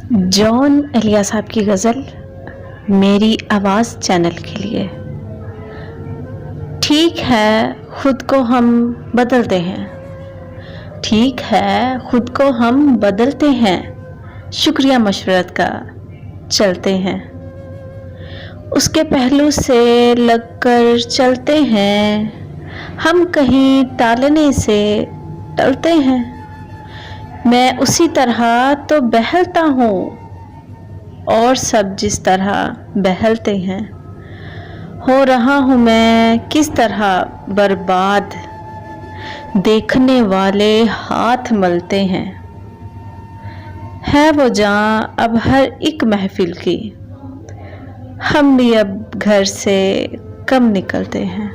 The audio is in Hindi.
जॉन एलिया साहब की गज़ल मेरी आवाज़ चैनल के लिए। ठीक है खुद को हम बदलते हैं, ठीक है खुद को हम बदलते हैं, शुक्रिया मशवरत का चलते हैं, उसके पहलू से लगकर चलते हैं, हम कहीं टालने से टलते हैं। मैं उसी तरह तो बहलता हूँ और सब जिस तरह बहलते हैं। हो रहा हूँ मैं किस तरह बर्बाद, देखने वाले हाथ मलते हैं। है वो जान अब हर एक महफिल की, हम भी अब घर से कम निकलते हैं।